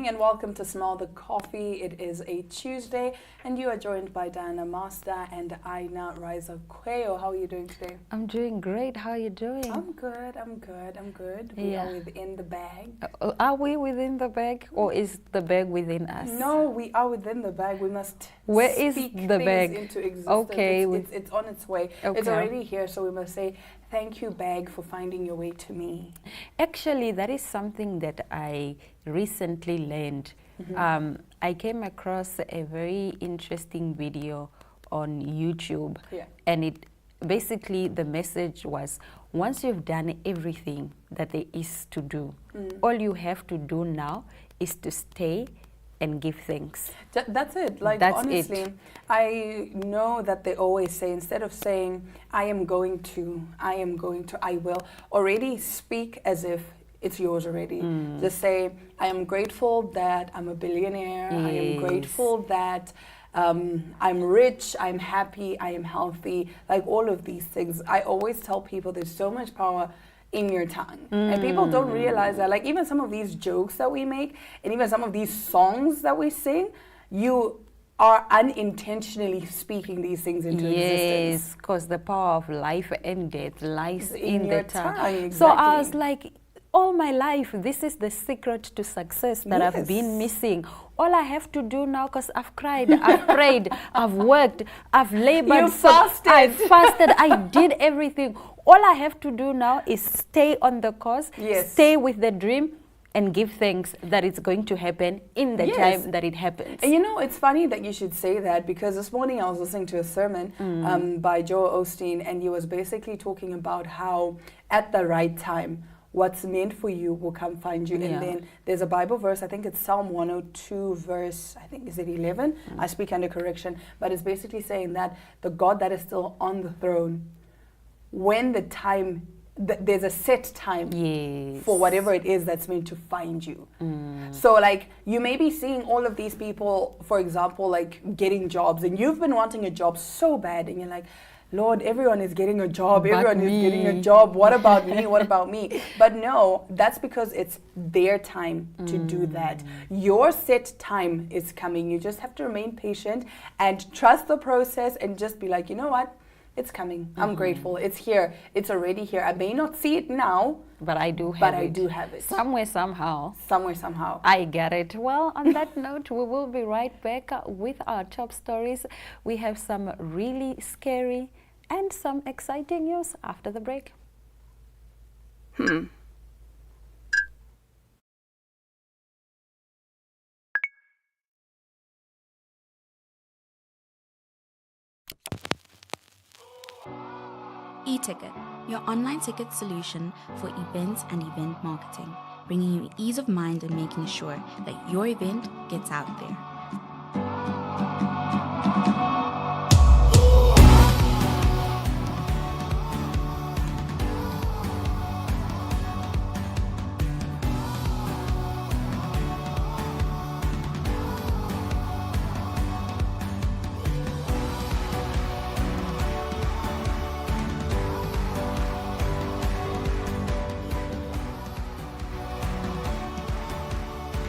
morning and welcome to Smell the Coffee. It is a Tuesday and you are joined by Diana Master and Aina Riza Kweo. How are you doing today? I'm doing great. How are you doing? I'm good. We are within the bag. Are we within the bag or is the bag within us? No, we are within the bag. We must Where is speak the things bag? into existence. Okay. It's on its way. Okay. It's already here, so we must say thank you, bag, for finding your way to me. Actually, that is something that I recently learned. I came across a very interesting video on YouTube, and it basically the message was, once you've done everything that there is to do, all you have to do now is to stay and give thanks. That's it. Like, That's honestly, it. I know that they always say, instead of saying, I am going to, I will, already speak as if it's yours already. Just say, I am grateful that I'm a billionaire. I am grateful that I'm rich, I'm happy, I am healthy. Like, all of these things. I always tell people there's so much power in your tongue. And people don't realize that. Like, even some of these jokes that we make and even some of these songs that we sing, you are unintentionally speaking these things into existence. Yes, because the power of life and death lies in the tongue. Exactly. So I was like, all my life, this is the secret to success that I've been missing. All I have to do now, because I've cried, I've prayed, I've worked, I've labored. You fasted. I fasted, I did everything. All I have to do now is stay on the course, stay with the dream, and give thanks that it's going to happen in the time that it happens. And you know, it's funny that you should say that, because this morning I was listening to a sermon by Joel Osteen, and he was basically talking about how at the right time, what's meant for you will come find you. And then there's a Bible verse, I think it's Psalm 102 verse, I think is it 11? I speak under correction. But it's basically saying that the God that is still on the throne, when the time, there's a set time for whatever it is that's meant to find you. So like, you may be seeing all of these people, for example, like getting jobs, and you've been wanting a job so bad, and you're like, Lord, everyone is getting a job. Everyone is getting a job. What about me? What about me? But no, that's because it's their time to do that. Your set time is coming. You just have to remain patient and trust the process and just be like, you know what? It's coming. I'm grateful. It's here. It's already here. I may not see it now, but I do have it. But I do have it. Somewhere, somehow. Somewhere, somehow. I get it. Well, on that note, we will be right back with our top stories. We have some really scary and some exciting news after the break. E-Ticket, your online ticket solution for events and event marketing, bringing you ease of mind and making sure that your event gets out there.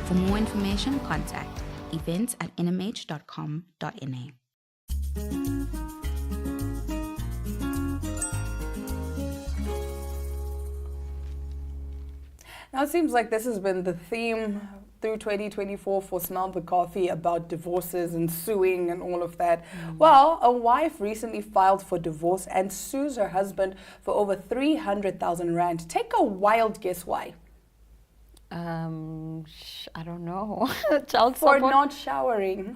For more information, contact events@nhcom.na. Now it seems like this has been the theme through 2024 for Smell the Coffee, about divorces and suing and all of that. Well, a wife recently filed for divorce and sues her husband for over 300,000 rand. Take a wild guess why. I don't know. Child for support? not showering.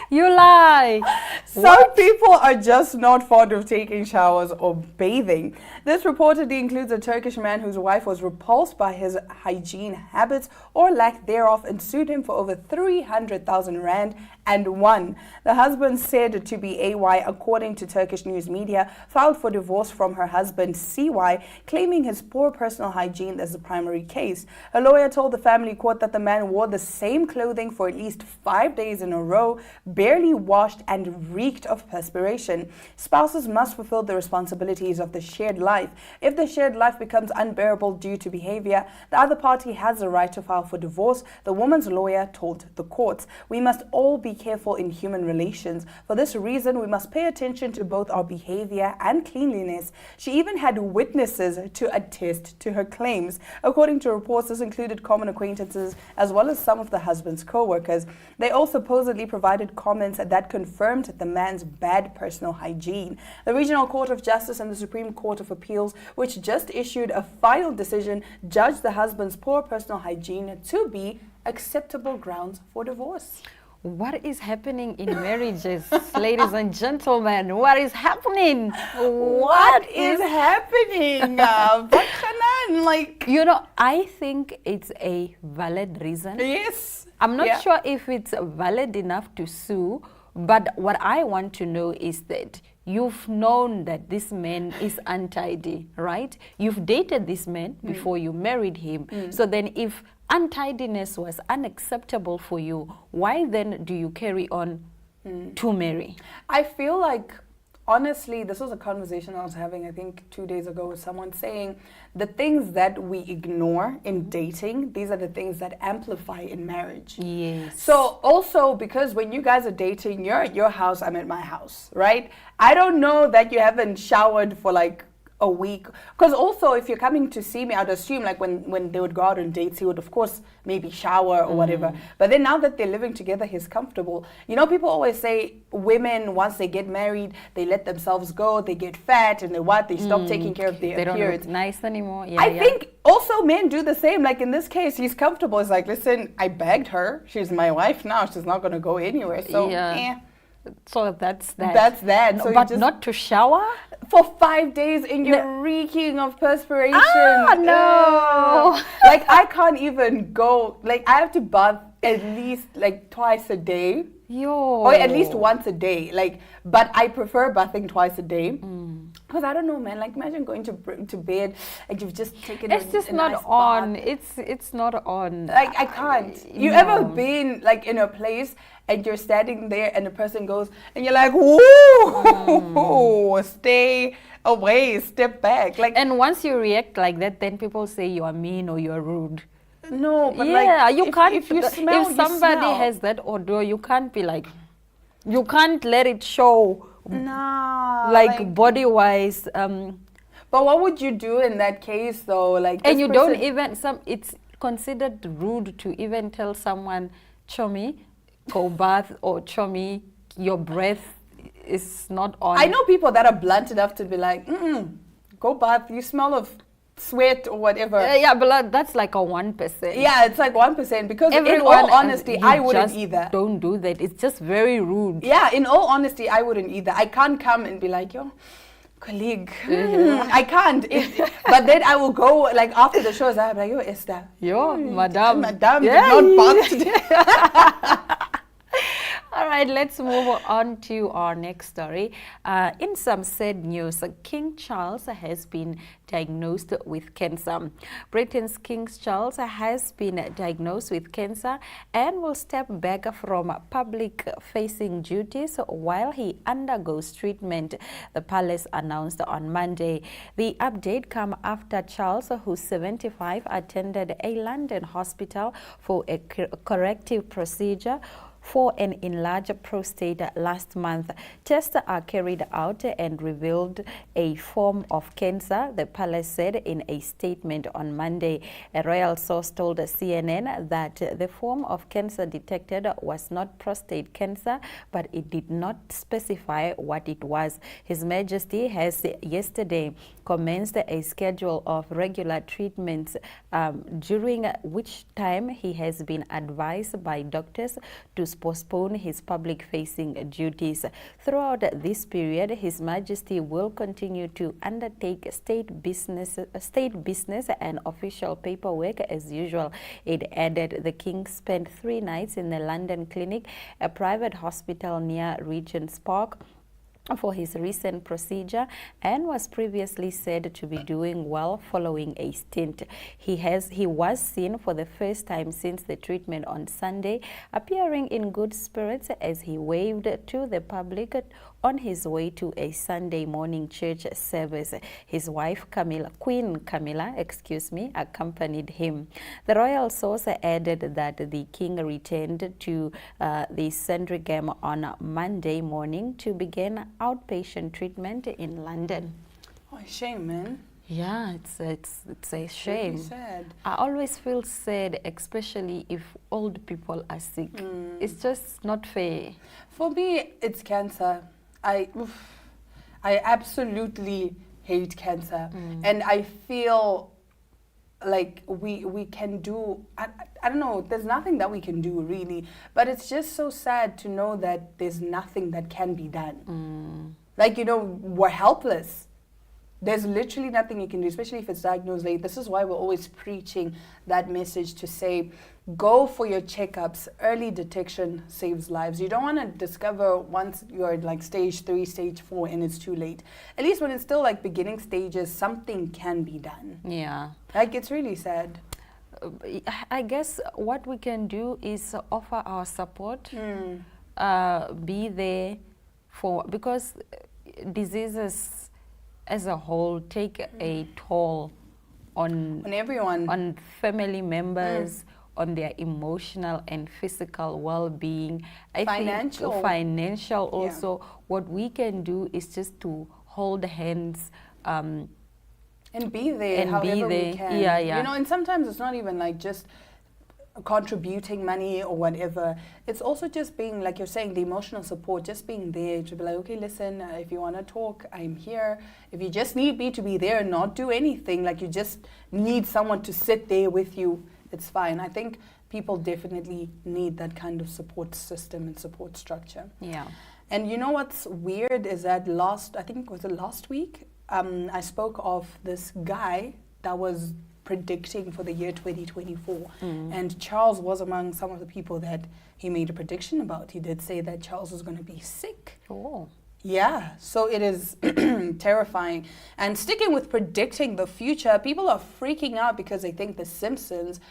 You lie. Some people are just not fond of taking showers or bathing. This reportedly includes a Turkish man whose wife was repulsed by his hygiene habits or lack thereof and sued him for over 300,000 rand 101. The husband, said to be AY, according to Turkish news media, filed for divorce from her husband, CY, claiming his poor personal hygiene as the primary case. A lawyer told the family court that the man wore the same clothing for at least 5 days in a row, barely washed, and reeked of perspiration. Spouses must fulfill the responsibilities of the shared life. If the shared life becomes unbearable due to behavior, the other party has the right to file for divorce, the woman's lawyer told the courts. We must all be careful in human relations. For this reason, we must pay attention to both our behavior and cleanliness. She even had witnesses to attest to her claims. According to reports, this included common acquaintances as well as some of the husband's co-workers. They all supposedly provided comments that confirmed the man's bad personal hygiene. The Regional Court of Justice and the Supreme Court of Appeals, which just issued a final decision, judged the husband's poor personal hygiene to be acceptable grounds for divorce. What is happening in marriages, ladies and gentlemen? What is happening? What is happening? Like, you know, I think it's a valid reason. Yes. I'm not sure if it's valid enough to sue, but what I want to know is that you've known that this man is untidy, right? You've dated this man before you married him. So then if untidiness was unacceptable for you, why then do you carry on to marry? I feel like, honestly, this was a conversation I was having, I think 2 days ago, with someone saying the things that we ignore in dating, these are the things that amplify in marriage. Yes. So also, because when you guys are dating, you're at your house, I'm at my house, right? I don't know that you haven't showered for like a week, because also if you're coming to see me, I'd assume like when they would go out on dates, he would of course maybe shower or whatever, but then now that they're living together, he's comfortable. You know, people always say women, once they get married, they let themselves go, they get fat, and they stop taking care of their appearance. They don't look nice anymore. I think also men do the same. Like in this case, he's comfortable. It's like, listen, I begged her, she's my wife now, she's not going to go anywhere, so So that's that. That's that. So but not to shower? For 5 days and you're reeking of perspiration. No. Like I can't even go. Like I have to bath at least like twice a day. Or at least once a day. Like, but I prefer bathing twice a day. Because I don't know, man. Like imagine going to bed and you've just taken It's just not nice on. bath. It's not on. Like I can't. You ever been like in a place and you're standing there and the person goes and you're like, whoa, stay away, step back. Like, and once you react like that, then people say you are mean or you are rude. No, but like, you can't. If you smell, if somebody has that odor, you can't be like, you can't let it show. Nah, like body-wise. But what would you do in that case, though? Like, and you don't even it's considered rude to even tell someone, Chomi, go bath, or Chomi, your breath is not on. I know people that are blunt enough to be like, go bath, you smell of sweat or whatever. But that's like a 1%. Yeah, it's like 1%, because in all honesty, I wouldn't either. Don't do that. It's just very rude. Yeah, in all honesty, I wouldn't either. I can't come and be like, yo, colleague, I can't. But then I will go like after the shows, I'm like, yo, Esther, madam did not bath today. All right, let's move on to our next story. In some sad news, King Charles has been diagnosed with cancer. Britain's King Charles has been diagnosed with cancer and will step back from public-facing duties while he undergoes treatment, the palace announced on Monday. The update comes after Charles, who's 75, attended a London hospital for a corrective procedure for an enlarged prostate last month. Tests are carried out and revealed a form of cancer, the palace said in a statement on Monday. A royal source told CNN that the form of cancer detected was not prostate cancer, but it did not specify what it was. His Majesty has yesterday commenced a schedule of regular treatments, during which time he has been advised by doctors to postpone his public-facing duties. Throughout this period, His Majesty will continue to undertake state business and official paperwork as usual. It added the King spent 3 nights in the London Clinic, a private hospital near Regent's Park, for his recent procedure, and was previously said to be doing well following a stint. He was seen for the first time since the treatment on Sunday, appearing in good spirits as he waved to the public on his way to a Sunday morning church service. His wife Queen Camilla, accompanied him. The royal source added that the king returned to the Sandringham on Monday morning to begin outpatient treatment in London. Oh, shame, man. Yeah, it's a shame. Really sad. I always feel sad, especially if old people are sick. It's just not fair. For me, it's cancer. I absolutely hate cancer, and I feel like we can do. I don't know. There's nothing that we can do really, but it's just so sad to know that there's nothing that can be done. Like, you know, we're helpless. There's literally nothing you can do, especially if it's diagnosed late. This is why we're always preaching that message to say, go for your checkups. Early detection saves lives. You don't want to discover once you're like stage 3, stage 4, and it's too late. At least when it's still like beginning stages, something can be done. Yeah. Like, it's really sad. I guess what we can do is offer our support, be there because diseases as a whole take a toll on everyone, on family members, on their emotional and physical well-being. Financial also. Yeah. What we can do is just to hold hands and be there however we can. Yeah, yeah. You know, and sometimes it's not even like just contributing money or whatever. It's also just being, like you're saying, the emotional support, just being there to be like, okay, listen, if you want to talk, I'm here. If you just need me to be there and not do anything, like you just need someone to sit there with you, it's fine. I think people definitely need that kind of support system and support structure. Yeah. And you know what's weird is that last week, I spoke of this guy that was predicting for the year 2024, and Charles was among some of the people that he made a prediction about. He did say that Charles was going to be sick. Oh. Yeah, so it is terrifying. And sticking with predicting the future, people are freaking out because they think The Simpsons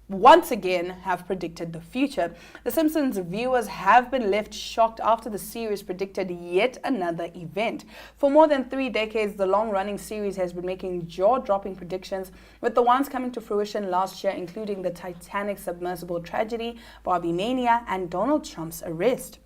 once again have predicted the future. The Simpsons viewers have been left shocked after the series predicted yet another event. For more than 3 decades, the long-running series has been making jaw-dropping predictions, with the ones coming to fruition last year including the Titanic submersible tragedy, Barbie Mania, and Donald Trump's arrest.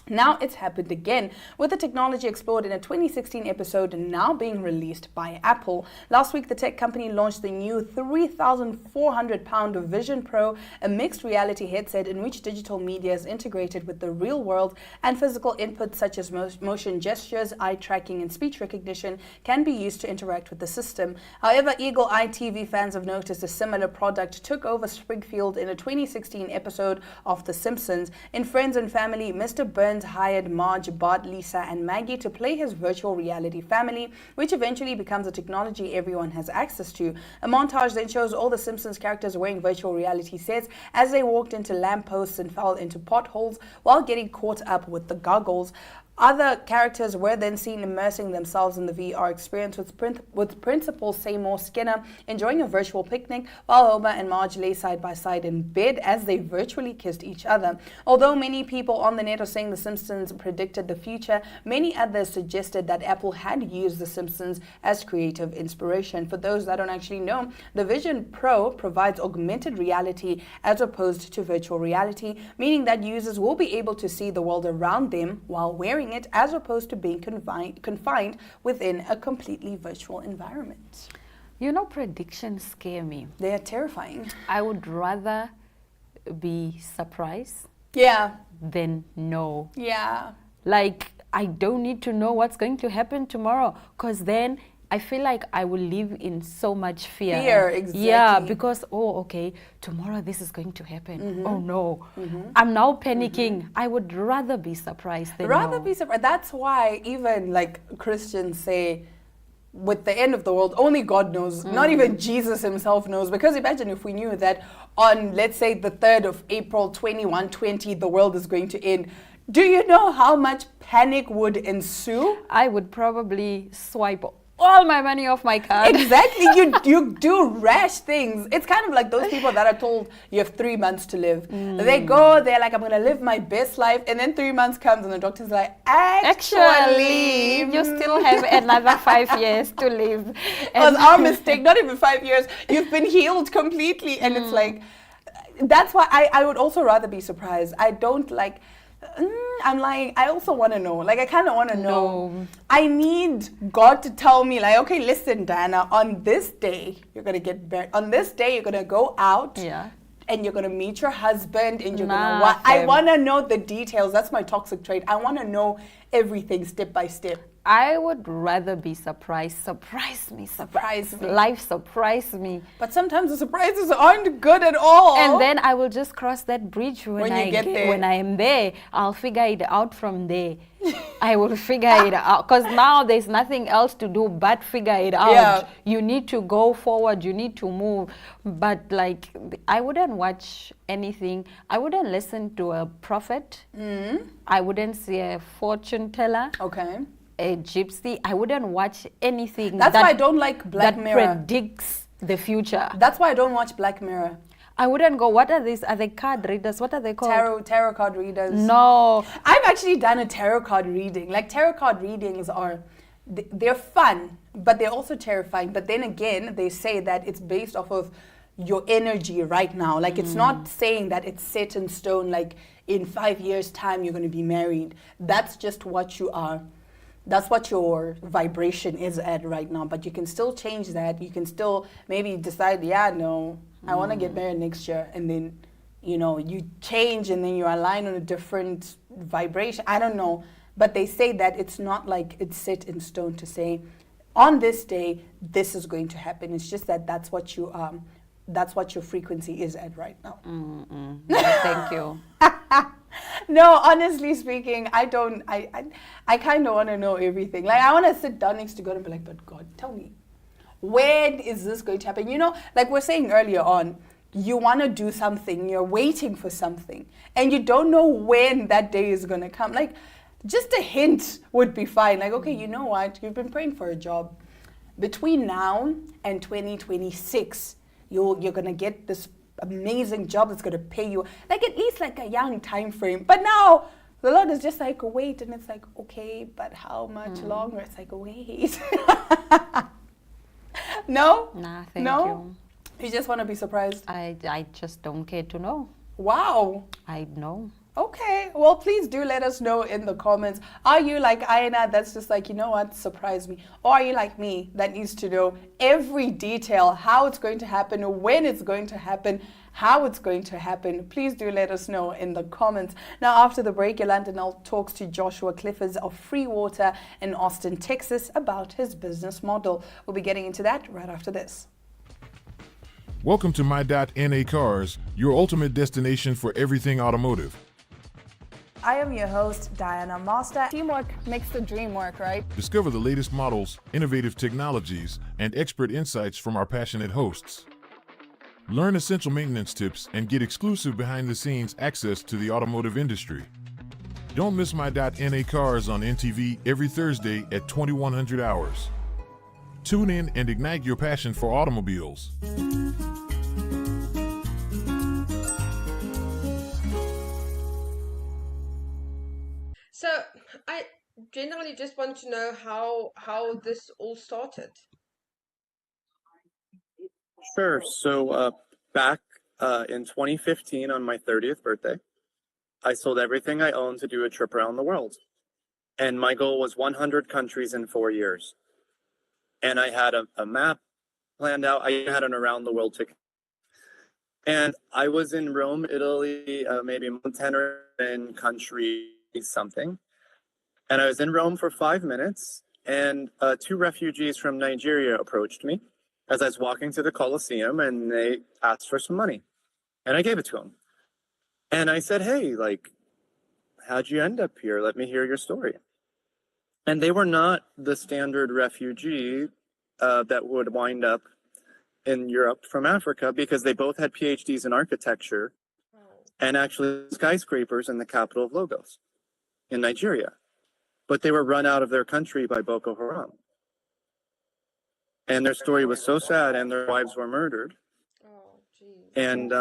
Now it's happened again, with the technology explored in a 2016 episode now being released by Apple. Last week, the tech company launched the new £3,400 Vision Pro, a mixed reality headset in which digital media is integrated with the real world, and physical inputs such as motion gestures, eye tracking, and speech recognition can be used to interact with the system. However, eagle-eyed TV fans have noticed a similar product took over Springfield in a 2016 episode of The Simpsons. In Friends and Family, Mr. Burns hired Marge, Bart, Lisa, and Maggie to play his virtual reality family, which eventually becomes a technology everyone has access to. A montage then shows all the Simpsons characters wearing virtual reality sets as they walked into lampposts and fell into potholes while getting caught up with the goggles. Other characters were then seen immersing themselves in the VR experience, with Principal Seymour Skinner enjoying a virtual picnic while Homer and Marge lay side by side in bed as they virtually kissed each other. Although many people on the net are saying The Simpsons predicted the future, many others suggested that Apple had used The Simpsons as creative inspiration. For those that don't actually know, the Vision Pro provides augmented reality as opposed to virtual reality, meaning that users will be able to see the world around them while wearing it, as opposed to being confined within a completely virtual environment. You know, predictions scare me. They are terrifying. I would rather be surprised than know. Yeah. Like, I don't need to know what's going to happen tomorrow, because then I feel like I will live in so much fear. Fear, exactly. Yeah, because, okay, tomorrow this is going to happen. Oh no. I'm now panicking. I would rather be surprised than be surprised. That's why even like Christians say, with the end of the world, only God knows. Not even Jesus himself knows. Because imagine if we knew that on, let's say, the 3rd of April, 2120, the world is going to end. Do you know how much panic would ensue? I would probably swipe all my money off my card. Exactly. You do rash things. It's kind of like those people that are told you have 3 months to live. They go, they're like, I'm going to live my best life. And then 3 months comes and the doctor's like, actually, you still have another 5 years to live. It was our mistake. Not even 5 years. You've been healed completely. And it's like, that's why I would also rather be surprised. I don't like... I'm lying. I also want to know. Like, I kind of want to know. I need God to tell me, like, okay, listen, Diana, on this day, you're going to get married. On this day, you're going to go out. Yeah. And you're going to meet your husband. And you're going to... I want to know the details. That's my toxic trait. I want to know everything step by step. I would rather be surprised. Surprise me. Life surprise me. But sometimes the surprises aren't good at all. And then I will just cross that bridge when I get there. When I am there. I'll figure it out from there. I will figure it out. Because now there's nothing else to do but figure it out. Yeah. You need to go forward. You need to move. But like, I wouldn't watch anything. I wouldn't listen to a prophet. I wouldn't see a fortune teller. Okay. A gypsy. I wouldn't watch anything. That's why I don't like Black Mirror. That predicts the future. That's why I don't watch Black Mirror. I wouldn't go, what are these? Are they card readers? What are they called? Tarot card readers. No. I've actually done a tarot card reading. Like, tarot card readings they're fun, but they're also terrifying. But then again, they say that it's based off of your energy right now. Like, it's not saying that it's set in stone, like in 5 years' time you're going to be married. That's just what you are. That's what your vibration is at right now. But you can still change that. You can still maybe decide, I want to get married next year. And then, you change and then you align on a different vibration. I don't know. But they say that it's not like it's set in stone to say, on this day, this is going to happen. It's just that that's what your frequency is at right now. Thank you. No, honestly speaking, I kind of want to know everything. Like, I want to sit down next to God and be like, but God, tell me, when is this going to happen? Like we're saying earlier on, you want to do something, you're waiting for something, and you don't know when that day is going to come. Like, just a hint would be fine. Like, okay, you know what? You've been praying for a job. Between now and 2026, you're going to get this amazing job that's going to pay you, like, at least like a young time frame. But now the Lord is just like, wait, and it's like, okay, but how much longer? It's like, wait. No? Nah, thank you. You just want to be surprised? I just don't care to know. Wow. I know. Okay, well, please do let us know in the comments. Are you like Aina that's just like, you know what, surprise me? Or are you like me that needs to know every detail, how it's going to happen, when it's going to happen, how it's going to happen? Please do let us know in the comments. Now, after the break, Yolanda Nell talks to Joshua Clifford of Free Water in Austin, Texas about his business model. We'll be getting into that right after this. Welcome to My.NA Cars, your ultimate destination for everything automotive. I am your host, Diana Master. Teamwork makes the dream work, right? Discover the latest models, innovative technologies, and expert insights from our passionate hosts. Learn essential maintenance tips and get exclusive behind-the-scenes access to the automotive industry. Don't miss My.NA Cars on NTV every Thursday at 2100 hours. Tune in and ignite your passion for automobiles. So I generally just want to know how this all started. Sure. So back in 2015 on my 30th birthday, I sold everything I owned to do a trip around the world. And my goal was 100 countries in 4 years. And I had a map planned out. I had an around the world ticket. And I was in Rome, Italy, maybe 10 or 10 countries something. And I was in Rome for 5 minutes. and two refugees from Nigeria approached me as I was walking to the Colosseum, and they asked for some money, and I gave it to them. And I said, hey, like, how'd you end up here? Let me hear your story. And they were not the standard refugee that would wind up in Europe from Africa, because they both had PhDs in architecture and actually skyscrapers in the capital of Lagos in Nigeria. But they were run out of their country by Boko Haram. And their story was so sad, and their wives were murdered. Oh, geez. And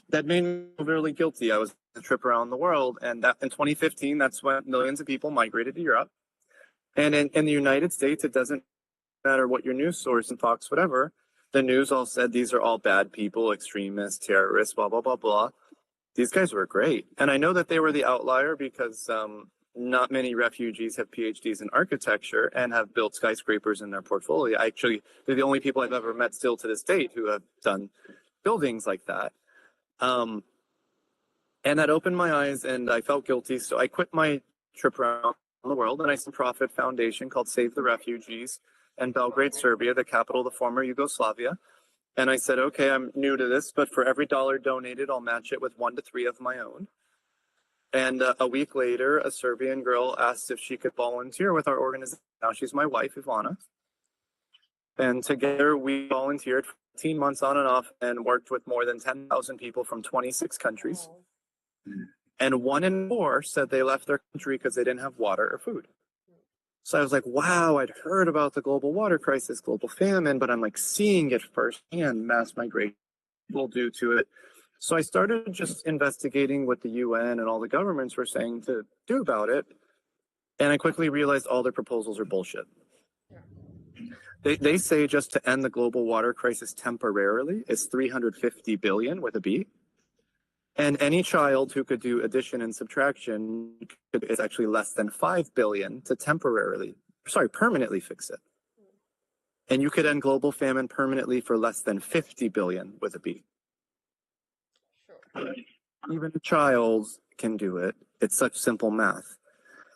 that made me feel really guilty. I was on a trip around the world, and that in 2015, that's when millions of people migrated to Europe. And in the United States, it doesn't matter what your news source and Fox, whatever, the news all said these are all bad people, extremists, terrorists, blah, blah, blah, blah. These guys were great. And I know that they were the outlier because not many refugees have PhDs in architecture and have built skyscrapers in their portfolio. Actually, they're the only people I've ever met still to this date who have done buildings like that. And that opened my eyes, and I felt guilty. So I quit my trip around the world, and I started a profit foundation called Save the Refugees in Belgrade, Serbia, the capital of the former Yugoslavia. And I said, okay, I'm new to this, but for every dollar donated, I'll match it with 1 to 3 of my own. And a week later, a Serbian girl asked if she could volunteer with our organization. Now she's my wife, Ivana. And together we volunteered for 18 months on and off and worked with more than 10,000 people from 26 countries. And 1 in 4 said they left their country because they didn't have water or food. So I was like, wow, I'd heard about the global water crisis, global famine, but I'm like seeing it firsthand, mass migration will do to it. So I started just investigating what the UN and all the governments were saying to do about it. And I quickly realized all their proposals are bullshit. They say just to end the global water crisis temporarily is 350 billion with a B. And any child who could do addition and subtraction is actually less than 5 billion to permanently fix it. And you could end global famine permanently for less than 50 billion with a B. Sure. Even a child can do it. It's such simple math.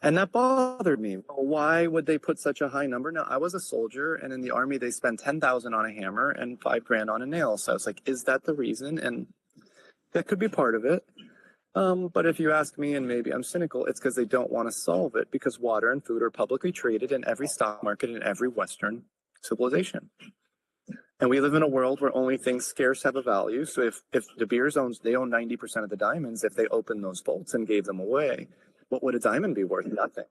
And that bothered me. Why would they put such a high number? Now, I was a soldier, and in the army, they spend 10,000 on a hammer and 5 grand on a nail. So I was like, is that the reason? And that could be part of it. But if you ask me, and maybe I'm cynical, it's because they don't want to solve it, because water and food are publicly traded in every stock market in every Western civilization. And we live in a world where only things scarce have a value. So if De Beers they own 90% of the diamonds, if they opened those vaults and gave them away, what would a diamond be worth? Nothing.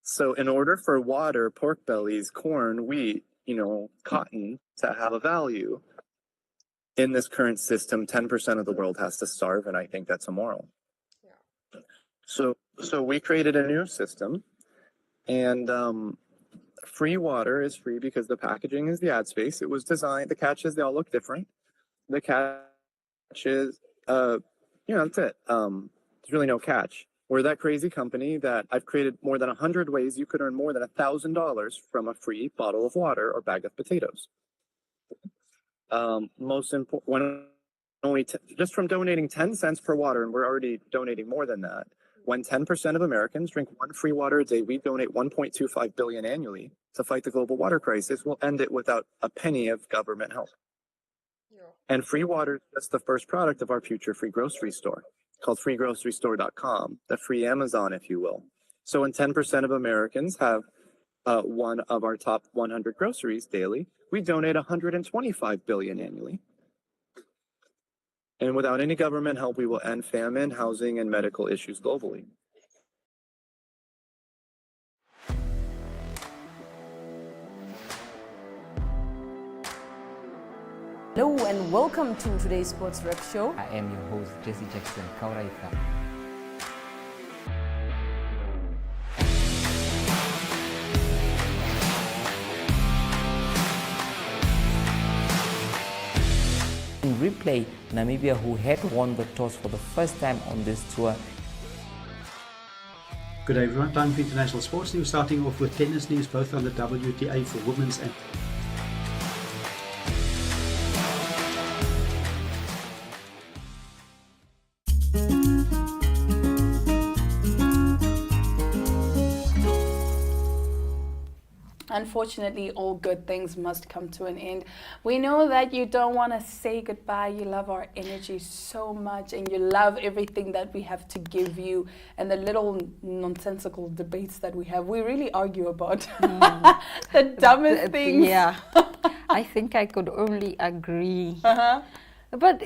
So in order for water, pork bellies, corn, wheat, cotton to have a value, in this current system, 10% of the world has to starve, and I think that's immoral. Yeah. So we created a new system, and free water is free because the packaging is the ad space. It was designed, the catch is they all look different. The catch is, that's it. There's really no catch. We're that crazy company that I've created more than 100 ways you could earn more than $1,000 from a free bottle of water or bag of potatoes. Most important, just from donating 10 cents per water, and we're already donating more than that. When 10% of Americans drink 1 free water a day, we donate 1.25 billion annually to fight the global water crisis. We'll end it without a penny of government help. Yeah. And free water is just the first product of our future free grocery store, called freegrocerystore.com, the free Amazon, if you will. So when 10% of Americans have one of our top 100 groceries daily, we donate 125 billion annually. And without any government help, we will end famine, housing, and medical issues globally. Hello and welcome to today's Sports Rep Show. I am your host, Jesse Jackson Kauraika. In replay, Namibia, who had won the toss for the first time on this tour. Good day everyone, time for international sports news, starting off with tennis news, both on the WTA for women's and Unfortunately, all good things must come to an end. We know that you don't want to say goodbye. You love our energy so much, and you love everything that we have to give you, and the little nonsensical debates that we have. We really argue about the dumbest things. Yeah, I think I could only agree. But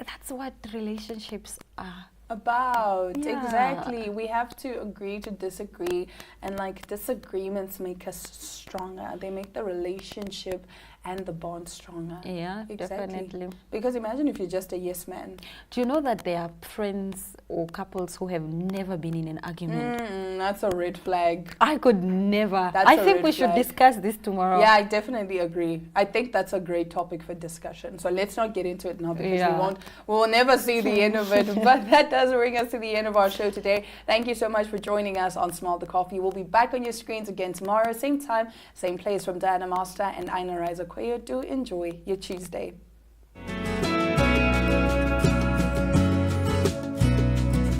that's what relationships are about. Exactly. We have to agree to disagree, and like disagreements make us stronger. They make the relationship and the bond stronger. Yeah, definitely. Because imagine if you're just a yes man. Do you know that there are friends or couples who have never been in an argument? That's a red flag. I could never. I think we should discuss this tomorrow. Yeah, I definitely agree. I think that's a great topic for discussion. So let's not get into it now, because we'll never see the end of it. But that does bring us to the end of our show today. Thank you so much for joining us on Smell the Coffee. We'll be back on your screens again tomorrow, same time, same place, from Diana Master and Aina Riza. Do enjoy your Tuesday.